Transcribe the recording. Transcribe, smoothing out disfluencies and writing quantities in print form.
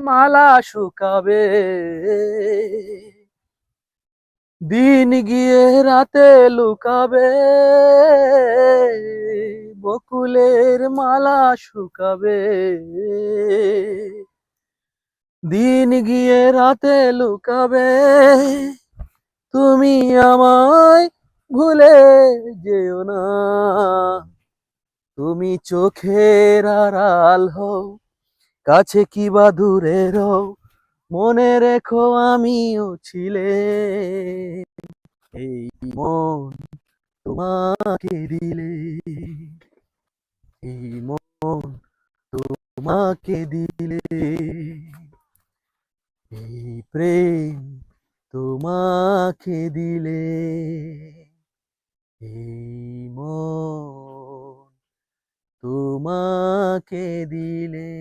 মালা শুকাবে, দিন গিয়ে রাতে লুকাবে, বকুলের মালা শুকাবে, দিন গিয়ে রাতে লুকাবে, তুমি আমায় ভুলে যেও না, তুমি চোখের আড়াল হও, কাছে কি বা দূরে রও, মনে রেখো আমিও ছিলে, এই মন তোমাকে দিলে, এই মন তোমাকে দিলে, এই প্রেম তোমাকে দিলে, এই মন তোমাকে দিলে।